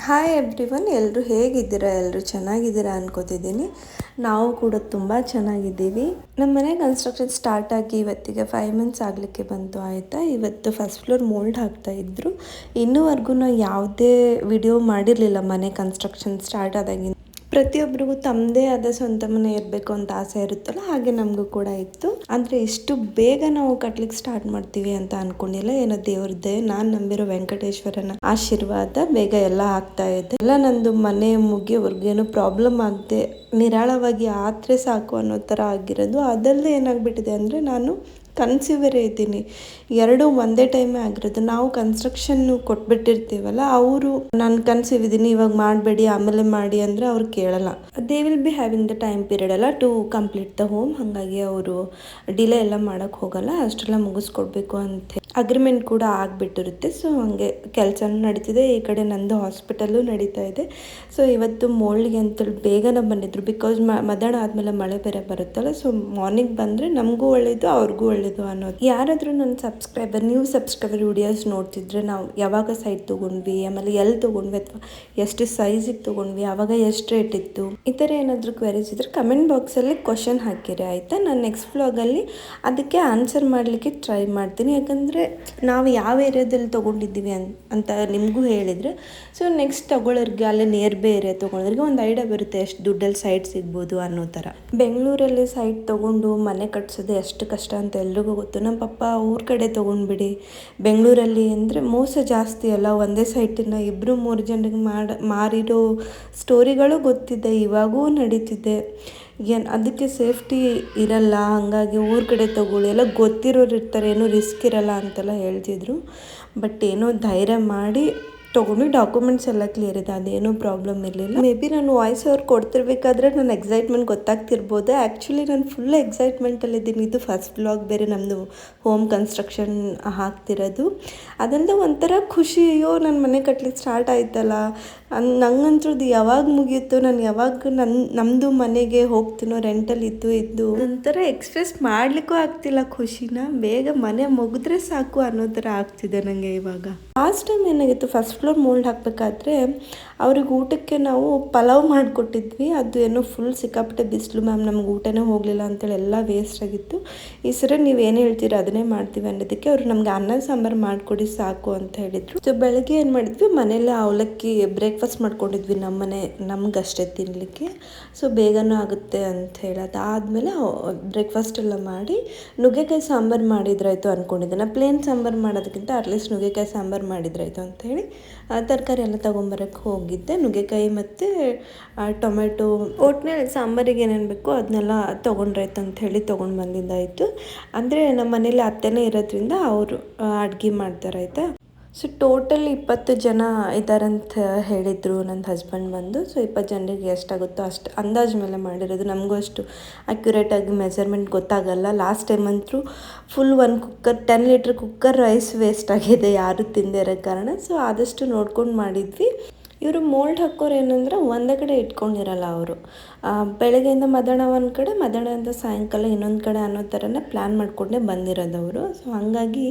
Hi everyone, ಎಲ್ಲರೂ ಹೇಗಿದ್ದೀರಾ? ಎಲ್ಲರೂ ಚೆನ್ನಾಗಿದ್ದೀರಾ ಅನ್ಕೋತಿದ್ದೀನಿ. ನಾವು ಕೂಡ ತುಂಬ ಚೆನ್ನಾಗಿದ್ದೀವಿ. ನಮ್ಮ ಮನೆ ಕನ್ಸ್ಟ್ರಕ್ಷನ್ ಸ್ಟಾರ್ಟ್ ಆಗಿ ಇವತ್ತಿಗೆ 5 ಮಂತ್ಸ್ ಆಗಲಿಕ್ಕೆ ಬಂತು. ಆಯಿತಾ, ಇವತ್ತು ಫಸ್ಟ್ ಫ್ಲೋರ್ ಮೋಲ್ಡ್ ಹಾಕ್ತಾಯಿದ್ರು. ಇನ್ನೂವರೆಗೂ ಯಾವುದೇ ವಿಡಿಯೋ ಮಾಡಿರಲಿಲ್ಲ ಮನೆ ಕನ್ಸ್ಟ್ರಕ್ಷನ್ ಸ್ಟಾರ್ಟ್ ಆದಾಗಿಂದ. ಪ್ರತಿಯೊಬ್ಬರಿಗೂ ತಮ್ಮದೇ ಆದ ಸ್ವಂತ ಮನೆ ಇರಬೇಕು ಅಂತ ಆಸೆ ಇರುತ್ತಲ್ಲ, ಹಾಗೆ ನಮಗೂ ಕೂಡ ಇತ್ತು. ಅಂದರೆ ಇಷ್ಟು ಬೇಗ ನಾವು ಕಟ್ಲಿಕ್ಕೆ ಸ್ಟಾರ್ಟ್ ಮಾಡ್ತೀವಿ ಅಂತ ಅನ್ಕೊಂಡಿಲ್ಲ. ಏನೋ ದೇವ್ರದ್ದೇ, ನಾನು ನಂಬಿರೋ ವೆಂಕಟೇಶ್ವರನ ಆಶೀರ್ವಾದ, ಬೇಗ ಎಲ್ಲ ಆಗ್ತಾ ಇದೆ. ಎಲ್ಲ ನಂದು ಮನೆ ಮುಗಿಯೋವರೆಗೇನು ಪ್ರಾಬ್ಲಮ್ ಆಗದೆ ನಿರಾಳವಾಗಿ ಆದರೆ ಸಾಕು ಅನ್ನೋ ಥರ ಆಗಿರೋದು. ಅದಲ್ಲದೆ ಏನಾಗ್ಬಿಟ್ಟಿದೆ ಅಂದರೆ, ನಾನು ಕನ್ಸೀವರೇ ಇದ್ದೀನಿ. ಎರಡೂ ಒಂದೇ ಟೈಮೇ ಆಗಿರೋದು. ನಾವು ಕನ್ಸ್ಟ್ರಕ್ಷನ್ನು ಕೊಟ್ಬಿಟ್ಟಿರ್ತೀವಲ್ಲ, ಅವರು ನಾನು ಕನ್ಸೀವ್ ಇದ್ದೀನಿ ಇವಾಗ ಮಾಡಬೇಡಿ ಆಮೇಲೆ ಮಾಡಿ ಅಂದರೆ ಅವ್ರು ಕೇಳಲ್ಲ. They will be having the time period ಅಲ್ಲ ಟು ಕಂಪ್ಲೀಟ್ ದ ಹೋಮ್. ಹಾಗಾಗಿ ಅವರು ಡಿಲೇ ಎಲ್ಲ ಮಾಡೋಕ್ಕೆ ಹೋಗಲ್ಲ. ಅಷ್ಟೆಲ್ಲ ಮುಗಿಸ್ಕೊಡ್ಬೇಕು ಅಂತ ಅಗ್ರಿಮೆಂಟ್ ಕೂಡ ಆಗಿಬಿಟ್ಟಿರುತ್ತೆ. ಸೊ ಹಾಗೆ ಕೆಲಸನೂ ನಡೀತಿದೆ. ಈ ಕಡೆ ನಂದು ಹಾಸ್ಪಿಟಲ್ಲು ನಡೀತಾ ಇದೆ. ಸೊ ಇವತ್ತು ಮೋಲ್ಡ್ಗೆ ಅಂತೇಳಿ ಬೇಗನೆ ಬಂದಿದ್ರು. ಬಿಕಾಸ್ ಮಧ್ಯಾಹ್ನ ಆದಮೇಲೆ ಮಳೆ ಬೇರೆ ಬರುತ್ತಲ್ಲ. ಸೊ ಮಾರ್ನಿಂಗ್ ಬಂದರೆ ನಮಗೂ ಒಳ್ಳೆಯದು, ಅವ್ರಿಗೂ ಒಳ್ಳೆಯದು ಅನ್ನೋದು. ಯಾರಾದರೂ ನನ್ನ ನ್ಯೂ ಸಬ್ಸ್ಕ್ರೈಬರ್ ವಿಡಿಯೋಸ್ ನೋಡ್ತಿದ್ರೆ, ನಾವು ಯಾವಾಗ ಸೈಟ್ ತೊಗೊಂಡ್ವಿ, ಆಮೇಲೆ ಎಲ್ಲಿ ತೊಗೊಂಡ್ವಿ, ಅಥವಾ ಎಷ್ಟು ಸೈಜಿಗೆ ತೊಗೊಂಡ್ವಿ, ಆವಾಗ ಎಷ್ಟು ರೇಟ್ ಇತ್ತು, ಈ ಥರ ಏನಾದರೂ ಕ್ವೆರೀಸ್ ಇದ್ದರೆ ಕಮೆಂಟ್ ಬಾಕ್ಸಲ್ಲಿ ಕ್ವಶನ್ ಹಾಕಿರಿ. ಆಯಿತಾ, ನಾನು ನೆಕ್ಸ್ಟ್ ವ್ಲಾಗಲ್ಲಿ ಅದಕ್ಕೆ ಆನ್ಸರ್ ಮಾಡಲಿಕ್ಕೆ ಟ್ರೈ ಮಾಡ್ತೀನಿ. ಯಾಕಂದರೆ ನಾವು ಯಾವ ಏರಿಯಾದಲ್ಲಿ ತೊಗೊಂಡಿದ್ದೀವಿ ಅಂತ ನಿಮಗೂ ಹೇಳಿದರೆ, ಸೊ ನೆಕ್ಸ್ಟ್ ತೊಗೊಳ್ಳೋರಿಗೆ ಅಲ್ಲೇ ನಿಯರ್ ಬೈ ಏರಿಯಾ ತೊಗೊಳೋರಿಗೆ ಒಂದು ಐಡಿಯಾ ಬರುತ್ತೆ ಎಷ್ಟು ದುಡ್ಡಲ್ಲಿ ಸೈಟ್ ಸಿಗ್ಬೋದು ಅನ್ನೋ ಥರ. ಬೆಂಗಳೂರಲ್ಲಿ ಸೈಟ್ ತೊಗೊಂಡು ಮನೆ ಕಟ್ಸೋದು ಎಷ್ಟು ಕಷ್ಟ ಅಂತ ಎಲ್ರಿಗೂ ಗೊತ್ತು. ನಮ್ಮ ಪಪ್ಪ ಊರ ಕಡೆ ತೊಗೊಂಡ್ಬಿಡಿ, ಬೆಂಗಳೂರಲ್ಲಿ ಅಂದರೆ ಮೋಸ ಜಾಸ್ತಿ ಅಲ್ಲ. ಒಂದೇ ಸೈಟನ್ನು 2-3 ಜನರಿಗೆ ಮಾರಿರೋ ಸ್ಟೋರಿಗಳು ಗೊತ್ತಿದೆ, ಇವಾಗೂ ನಡೀತಿದೆ. ಅದಕ್ಕೆ ಸೇಫ್ಟಿ ಇರಲ್ಲ, ಹಾಗಾಗಿ ಊರ ಕಡೆ ತೊಗೊಳ್ಳಿ, ಎಲ್ಲ ಗೊತ್ತಿರೋರು ಇರ್ತಾರೆ, ಏನೂ ರಿಸ್ಕ್ ಇರಲ್ಲ ಅಂತೆಲ್ಲ ಹೇಳ್ತಿದ್ರು. ಬಟ್ ಏನೋ ಧೈರ್ಯ ಮಾಡಿ ತೊಗೊಂಡು ಡಾಕ್ಯುಮೆಂಟ್ಸ್ ಎಲ್ಲ ಕ್ಲಿಯರ್ ಇದೆ, ಅದೇನೂ ಪ್ರಾಬ್ಲಮ್ ಇರಲಿಲ್ಲ. ಮೇ ಬಿ ನಾನು ವಾಯ್ಸ್ ಅವ್ರು ಕೊಡ್ತಿರ್ಬೇಕಾದ್ರೆ ನನ್ನ ಎಕ್ಸೈಟ್ಮೆಂಟ್ ಗೊತ್ತಾಗ್ತಿರ್ಬೋದು. ಆ್ಯಕ್ಚುಲಿ ನಾನು ಫುಲ್ ಎಕ್ಸೈಟ್ಮೆಂಟಲ್ಲಿದ್ದೀನಿ. ಇದು ಫಸ್ಟ್ ವ್ಲಾಗ್ ಬೇರೆ ನಮ್ಮದು ಹೋಮ್ ಕನ್ಸ್ಟ್ರಕ್ಷನ್ ಹಾಕ್ತಿರೋದು. ಅದರಿಂದ ಒಂಥರ ಖುಷಿ, ಅಯ್ಯೋ ನನ್ನ ಮನೆ ಕಟ್ಲಿಕ್ಕೆ ಸ್ಟಾರ್ಟ್ ಆಯ್ತಲ್ಲ, ನಂಗಂತೂ ಯಾವಾಗ ಮುಗಿಯುತ್ತೋ, ನಾನು ಯಾವಾಗ ನಮ್ಮದು ಮನೆಗೆ ಹೋಗ್ತೀನೋ, ರೆಂಟಲ್ಲಿ ಇದ್ದು ಒಂಥರ ಎಕ್ಸ್ಪ್ರೆಸ್ ಮಾಡಲಿಕ್ಕೂ ಆಗ್ತಿಲ್ಲ ಖುಷಿನ. ಬೇಗ ಮನೆ ಮುಗಿದ್ರೆ ಸಾಕು ಅನ್ನೋ ಥರ ಆಗ್ತಿದೆ ನನಗೆ ಇವಾಗ. ಲಾಸ್ಟ್ ಟೈಮ್ ಏನಾಗಿತ್ತು, ಫಸ್ಟ್ ಫ್ಲೋರ್ ಮೋಲ್ಡ್ ಹಾಕಬೇಕಾದ್ರೆ ಅವ್ರಿಗೆ ಊಟಕ್ಕೆ ನಾವು ಪಲಾವ್ ಮಾಡಿಕೊಟ್ಟಿದ್ವಿ. ಅದು ಏನೋ ಫುಲ್ ಸಿಕ್ಕಾಪಟ್ಟೆ ಬಿಸಿಲು ಮ್ಯಾಮ್, ನಮ್ಗೆ ಊಟನೇ ಹೋಗಲಿಲ್ಲ ಅಂತೇಳಿ ಎಲ್ಲ ವೇಸ್ಟ್ ಆಗಿತ್ತು. ಈ ಸರಿ ನೀವು ಏನು ಹೇಳ್ತೀರ ಅದನ್ನೇ ಮಾಡ್ತೀವಿ ಅನ್ನೋದಕ್ಕೆ ಅವರು ನಮಗೆ ಅನ್ನ ಸಾಂಬಾರು ಮಾಡಿಕೊಡಿ ಸಾಕು ಅಂತ ಹೇಳಿದರು. ಸೊ ಬೆಳಗ್ಗೆ ಏನು ಮಾಡಿದ್ವಿ, ಮನೆಯಲ್ಲೇ ಅವಲಕ್ಕಿ ಬ್ರೇಕ್ಫಾಸ್ಟ್ ಮಾಡ್ಕೊಂಡಿದ್ವಿ, ನಮಗಷ್ಟೇ ತಿನ್ನಲಿಕ್ಕೆ. ಸೊ ಬೇಗನೂ ಆಗುತ್ತೆ ಅಂತ ಹೇಳೋದು. ಆದಮೇಲೆ ಬ್ರೇಕ್ಫಾಸ್ಟ್ ಎಲ್ಲ ಮಾಡಿ ನುಗ್ಗೆಕಾಯಿ ಸಾಂಬಾರು ಮಾಡಿದ್ರಾಯ್ತು ಅಂದ್ಕೊಂಡಿದ್ದೆ. ನಾನು ಪ್ಲೇನ್ ಸಾಂಬಾರು ಮಾಡೋದಕ್ಕಿಂತ ಅಟ್ಲೀಸ್ಟ್ ನುಗ್ಗೆಕಾಯಿ ಸಾಂಬಾರು ಮಾಡಿದ್ರಾಯ್ತು ಅಂಥೇಳಿ ತರಕಾರಿ ಎಲ್ಲ ತೊಗೊಂಬರೋಕ್ಕೆ ಹೋಗಿದ್ದೆ. ನುಗ್ಗೆಕಾಯಿ ಮತ್ತು ಟೊಮೆಟೊ, ಒಟ್ಟಿನಲ್ಲಿ ಸಾಂಬಾರಿಗೆ ಏನೇನು ಬೇಕೋ ಅದನ್ನೆಲ್ಲ ತೊಗೊಂಡ್ರಾಯ್ತು ಅಂಥೇಳಿ ತೊಗೊಂಡು ಬಂದಿದ್ದಾಯಿತು. ಅಂದರೆ ನಮ್ಮ ಮನೇಲಿ ಅತ್ತೆನೇ ಇರೋದ್ರಿಂದ ಅವರು ಅಡುಗೆ ಮಾಡ್ತಾರಾಯ್ತಾ. ಸೊ ಟೋಟಲ್ 20 ಜನ ಇದ್ದಾರಂತ ಹೇಳಿದರು ನನ್ನ ಹಸ್ಬೆಂಡ್ ಬಂದು. ಸೊ 20 ಜನರಿಗೆ ಎಷ್ಟಾಗುತ್ತೋ ಅಷ್ಟು ಅಂದಾಜು ಮೇಲೆ ಮಾಡಿರೋದು. ನಮಗೂ ಅಷ್ಟು ಅಕ್ಯುರೇಟಾಗಿ ಮೆಜರ್ಮೆಂಟ್ ಗೊತ್ತಾಗಲ್ಲ. ಲಾಸ್ಟ್ ಟೈಮ್ ಅಂತೂ full 10 litre cooker rice waste ಆಗಿದೆ, ಯಾರೂ ತಿಂದೇ ಇರೋ ಕಾರಣ. ಸೊ ಆದಷ್ಟು ನೋಡ್ಕೊಂಡು ಮಾಡಿದ್ವಿ. ಇವರು ಮೋಲ್ಡ್ ಹಾಕೋರು ಏನಂದ್ರೆ ಒಂದೇ ಕಡೆ ಇಟ್ಕೊಂಡಿರಲ್ಲ ಅವರು. ಬೆಳಗ್ಗೆಯಿಂದ ಮಧ್ಯಾಹ್ನ ಒಂದು ಕಡೆ, ಮಧ್ಯಾಹ್ನದಿಂದ ಸಾಯಂಕಾಲ ಇನ್ನೊಂದು ಕಡೆ ಅನ್ನೋ ಥರನೇ ಪ್ಲ್ಯಾನ್ ಮಾಡಿಕೊಂಡೇ ಬಂದಿರೋದವರು. ಸೊ ಹಾಗಾಗಿ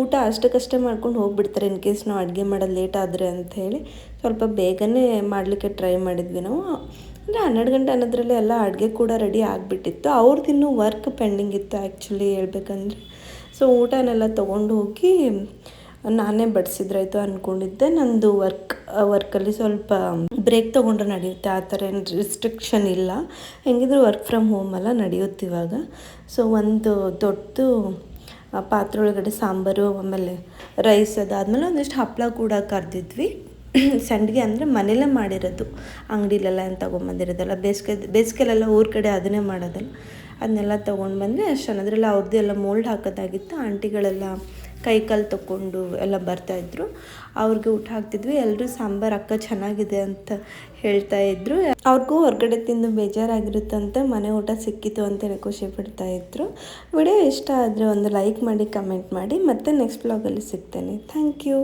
ಊಟ ಅಷ್ಟಕ್ಕಷ್ಟೇ ಮಾಡ್ಕೊಂಡು ಹೋಗ್ಬಿಡ್ತಾರೆ. ಇನ್ ಕೇಸ್ ನಾವು ಅಡುಗೆ ಮಾಡೋದು ಲೇಟ್ ಆದರೆ ಅಂಥೇಳಿ ಸ್ವಲ್ಪ ಬೇಗನೆ ಮಾಡಲಿಕ್ಕೆ ಟ್ರೈ ಮಾಡಿದ್ವಿ ನಾವು. ಅಂದರೆ 12 ಗಂಟೆ ಅನ್ನೋದ್ರಲ್ಲಿ ಎಲ್ಲ ಅಡುಗೆ ಕೂಡ ರೆಡಿ ಆಗಿಬಿಟ್ಟಿತ್ತು. ಅವ್ರದ್ದು ಇನ್ನೂ ವರ್ಕ್ ಪೆಂಡಿಂಗ್ ಇತ್ತು ಆ್ಯಕ್ಚುಲಿ ಹೇಳ್ಬೇಕಂದ್ರೆ. ಸೊ ಊಟನೆಲ್ಲ ತೊಗೊಂಡು ಹೋಗಿ ನಾನೇ ಬಡಿಸಿದ್ರಾಯ್ತು ಅಂದ್ಕೊಂಡಿದ್ದೆ. ನಂದು ವರ್ಕಲ್ಲಿ ಸ್ವಲ್ಪ ಬ್ರೇಕ್ ತೊಗೊಂಡ್ರೆ ನಡೆಯುತ್ತೆ, ಆ ಥರ ಏನು ರಿಸ್ಟ್ರಿಕ್ಷನ್ ಇಲ್ಲ. ಹೆಂಗಿದ್ರು ವರ್ಕ್ ಫ್ರಮ್ ಹೋಮ್ ಎಲ್ಲ ನಡೆಯುತ್ತೆ ಇವಾಗ. ಸೊ ಒಂದು ದೊಡ್ಡದು ಪಾತ್ರೆ ಒಳಗಡೆ ಸಾಂಬಾರು, ಆಮೇಲೆ ರೈಸ್, ಅದಾದಮೇಲೆ ಒಂದಿಷ್ಟು ಹಪ್ಪಳ ಕೂಡ ಕರೆದಿದ್ವಿ. ಸಂಡಿಗೆ ಅಂದರೆ ಮನೇಲೇ ಮಾಡಿರೋದು, ಅಂಗಡಿಲೆಲ್ಲ ಏನು ತೊಗೊಂಬಂದಿರೋದಲ್ಲ. ಬೇಸಿಗೆಲೆಲ್ಲ ಊರ ಕಡೆ ಅದನ್ನೇ ಮಾಡೋದಲ್ಲ, ಅದನ್ನೆಲ್ಲ ತೊಗೊಂಡು ಬಂದರೆ ಅಷ್ಟು. ಅದರಲ್ಲಿ ಅವ್ರದ್ದು ಎಲ್ಲ ಮೋಲ್ಡ್ ಹಾಕೋದಾಗಿತ್ತು. ಆಂಟಿಗಳೆಲ್ಲ ಕೈಕಾಲು ತೊಗೊಂಡು ಎಲ್ಲ ಬರ್ತಾಯಿದ್ರು, ಅವ್ರಿಗೆ ಊಟ ಹಾಕ್ತಿದ್ವಿ. ಎಲ್ಲರೂ ಸಾಂಬಾರು ಅಕ್ಕ ಚೆನ್ನಾಗಿದೆ ಅಂತ ಹೇಳ್ತಾಯಿದ್ರು. ಅವ್ರಿಗೂ ಹೊರಗಡೆ ತಿಂದು ಬೇಜಾರಾಗಿರುತ್ತಂತೆ, ಮನೆ ಊಟ ಸಿಕ್ಕಿತು ಅಂತೇಳಿ ಖುಷಿ ಪಡ್ತಾಯಿದ್ರು. ವಿಡಿಯೋ ಇಷ್ಟ ಆದರೆ ಒಂದು ಲೈಕ್ ಮಾಡಿ, ಕಮೆಂಟ್ ಮಾಡಿ. ಮತ್ತೆ ನೆಕ್ಸ್ಟ್ ಬ್ಲಾಗಲ್ಲಿ ಸಿಗ್ತೇನೆ. Thank you.